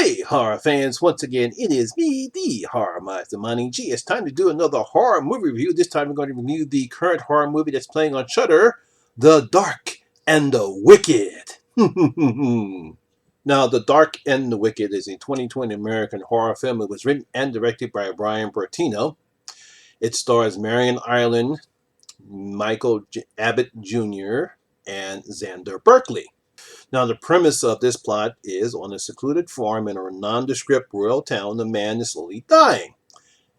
Hey, horror fans, once again, it is me, the Horror Mastermind G. It's time to do another horror movie review. This time we're going to review the current horror movie that's playing on Shudder, The Dark and the Wicked. Now, The Dark and the Wicked is a 2020 American horror film. It was written and directed by Brian Bertino. It stars Marion Ireland, Michael Abbott Jr., and Xander Berkeley. Now, the premise of this plot is on a secluded farm in a nondescript rural town, a man is slowly dying.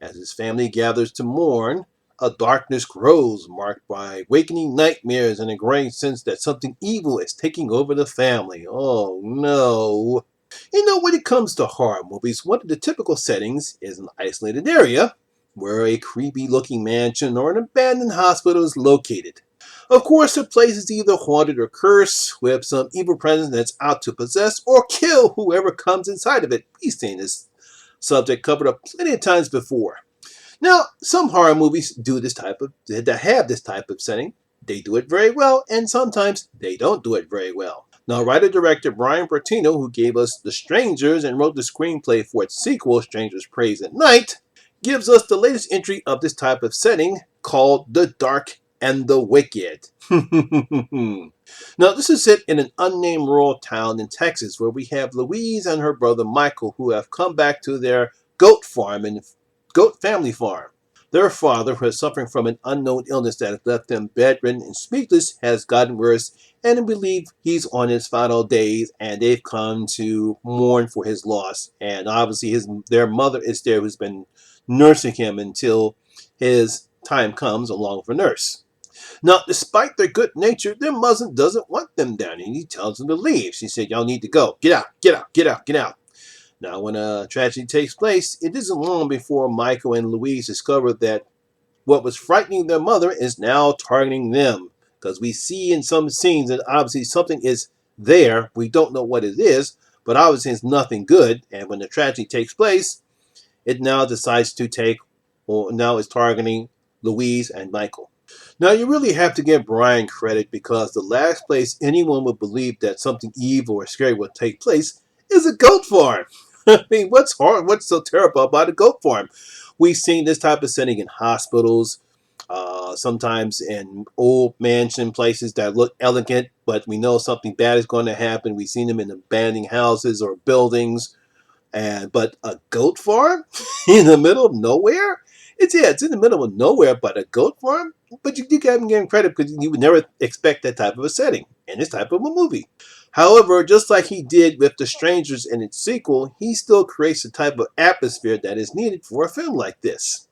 As his family gathers to mourn, a darkness grows, marked by awakening nightmares and a growing sense that something evil is taking over the family. Oh no. When it comes to horror movies, one of the typical settings is an isolated area where a creepy looking mansion or an abandoned hospital is located. Of course, the place is either haunted or cursed, with some evil presence that's out to possess or kill whoever comes inside of it. We've seen this subject covered up plenty of times before. Now, some horror movies that have this type of setting. They do it very well, and sometimes they don't do it very well. Now, writer-director Brian Bertino, who gave us The Strangers and wrote the screenplay for its sequel, Strangers Praise at Night, gives us the latest entry of this type of setting called The Dark and the Wicked. Now, this is set in an unnamed rural town in Texas where we have Louise and her brother Michael, who have come back to their goat family farm. Their father, who is suffering from an unknown illness that has left them bedridden and speechless, has gotten worse, and they believe he's on his final days, and they've come to mourn for his loss. And obviously, their mother is there, who's been nursing him until his time comes, along with a nurse. Now, despite their good nature, their mother doesn't want them down, and he tells them to leave. She said, "Y'all need to go. Get out, get out, get out, get out." Now, when a tragedy takes place, it isn't long before Michael and Louise discover that what was frightening their mother is now targeting them. Because we see in some scenes that obviously something is there. We don't know what it is, but obviously it's nothing good. And when the tragedy takes place, it now decides to now is targeting Louise and Michael. Now, you really have to give Brian credit, because the last place anyone would believe that something evil or scary would take place is a goat farm. I mean, what's so terrible about a goat farm? We've seen this type of setting in hospitals, sometimes in old mansion places that look elegant, but we know something bad is going to happen. We've seen them in abandoned houses or buildings. But a goat farm in the middle of nowhere? It's in the middle of nowhere, but a goat farm? But you can't give him credit, because you would never expect that type of a setting in this type of a movie. However, just like he did with The Strangers and its sequel, he still creates the type of atmosphere that is needed for a film like this.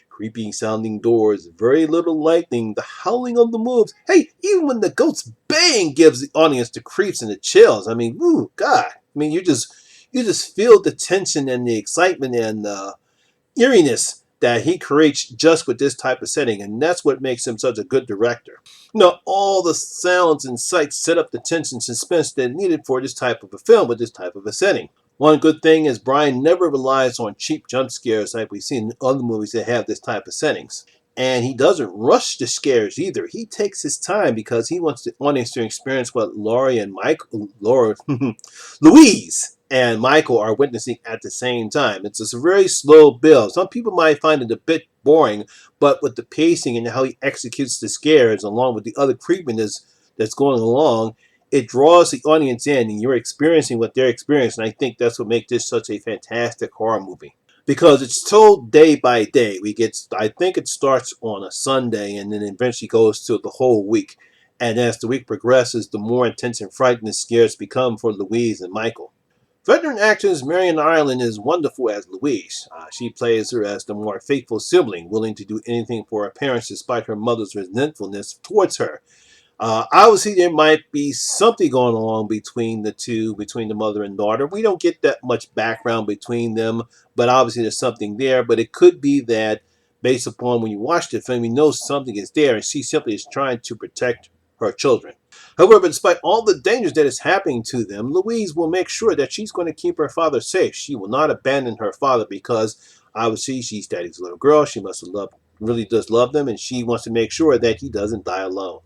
Creepy sounding doors, very little lighting, the howling of the wolves. Hey, even when the goats bang gives the audience the creeps and the chills. I mean, ooh, God. I mean, you just feel the tension and the excitement and the eeriness that he creates just with this type of setting, and that's what makes him such a good director. All the sounds and sights set up the tension and suspense that needed for this type of a film with this type of a setting. One good thing is Brian never relies on cheap jump scares like we've seen in other movies that have this type of settings. And he doesn't rush the scares either. He takes his time, because he wants the audience to experience what Louise and Michael are witnessing at the same time. It's just a very slow build. Some people might find it a bit boring, but with the pacing and how he executes the scares, along with the other creepiness that's going along, it draws the audience in, and you're experiencing what they're experiencing. I think that's what makes this such a fantastic horror movie, because it's told day by day. I think it starts on a Sunday and then eventually goes to the whole week. And as the week progresses, the more intense and frightening the scares become for Louise and Michael. Veteran actress Marion Ireland is wonderful as Louise. She plays her as the more faithful sibling, willing to do anything for her parents despite her mother's resentfulness towards her. Obviously, there might be something going on between the two, between the mother and daughter. We don't get that much background between them, but obviously there's something there. But it could be that, based upon when you watch the film, you know something is there, and she simply is trying to protect her children. However, despite all the dangers that is happening to them, Louise will make sure that she's going to keep her father safe. She will not abandon her father, because obviously she's daddy's little girl. She really does love them, and she wants to make sure that he doesn't die alone.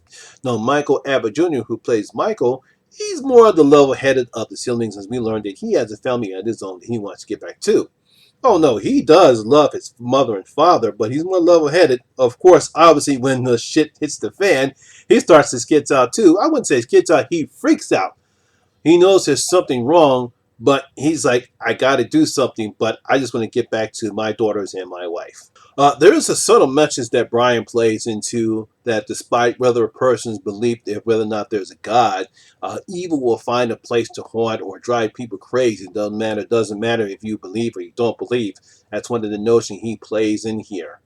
Now, Michael Abbott Jr., who plays Michael, He's more of the level-headed of the siblings, as we learned that he has a family of his own that he wants to get back to. Oh no, he does love his mother and father, but he's more level-headed. Of course, obviously, when the shit hits the fan, he starts to skits out too. I wouldn't say he skits out, he freaks out. He knows there's something wrong, but he's like, I got to do something, but I just want to get back to my daughters and my wife. There is a subtle message that Brian plays into that despite whether a person's belief that whether or not there's a God, evil will find a place to haunt or drive people crazy. It doesn't matter. It doesn't matter if you believe or you don't believe. That's one of the notions he plays in here.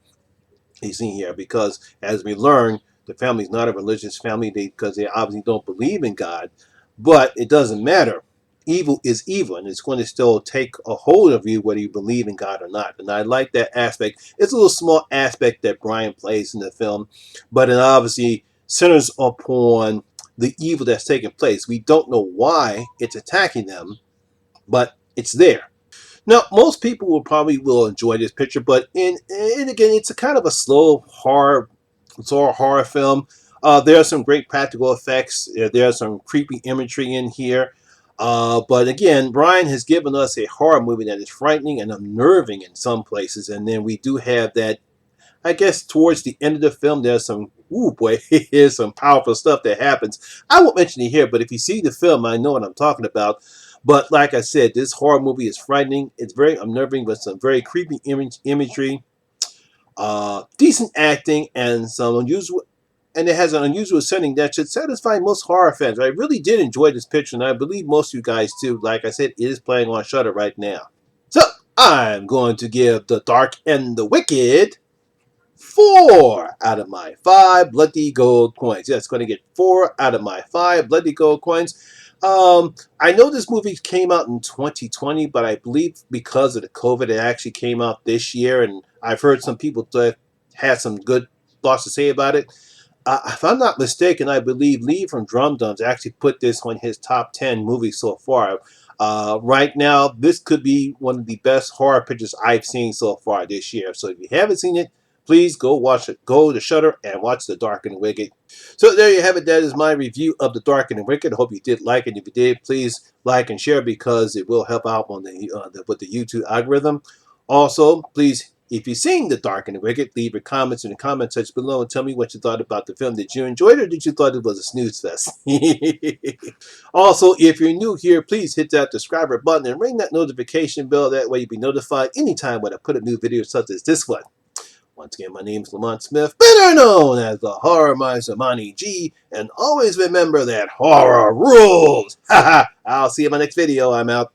He's in here because, as we learn, the family is not a religious family because they obviously don't believe in God. But it doesn't matter. Evil is evil, and it's going to still take a hold of you whether you believe in God or not. And I like that aspect. It's a little small aspect that Brian plays in the film, but it obviously centers upon the evil that's taking place. We don't know why it's attacking them, but it's there. Now, most people will enjoy this picture, but in again, it's a kind of a slow horror film. There are some great practical effects. There are some creepy imagery in here. But again, Brian has given us a horror movie that is frightening and unnerving in some places, and then we do have that. I guess towards the end of the film, there's some, ooh boy, here's some powerful stuff that happens. I won't mention it here, but if you see the film, I know what I'm talking about. But like I said, this horror movie is frightening. It's very unnerving with some very creepy imagery, decent acting, and some unusual. And it has an unusual setting that should satisfy most horror fans. I really did enjoy this picture, and I believe most of you guys too. Like I said, it is playing on Shudder right now. So I'm going to give The Dark and the Wicked 4 out of my 5 bloody gold coins. Yes, going to get 4 out of my 5 bloody gold coins. I know this movie came out in 2020, but I believe because of the COVID, it actually came out this year, and I've heard some people that had some good thoughts to say about it. If I'm not mistaken, I believe Lee from Drum Dums actually put this on his top 10 movies so far. Right now, this could be one of the best horror pictures I've seen so far this year. So if you haven't seen it, please go watch it. Go to Shudder and watch The Dark and the Wicked. So there you have it. That is my review of The Dark and the Wicked. I hope you did like it. If you did, please like and share because it will help out on with the YouTube algorithm. Also, please, if you've seen The Dark and the Wicked, leave your comments in the comment section below and tell me what you thought about the film. Did you enjoy it or did you thought it was a snooze fest? Also, if you're new here, please hit that subscriber button and ring that notification bell. That way you'll be notified anytime when I put a new video such as this one. Once again, my name is Lamont Smith, better known as the Horror Miser Monty G, and always remember that horror rules! Haha! I'll see you in my next video. I'm out.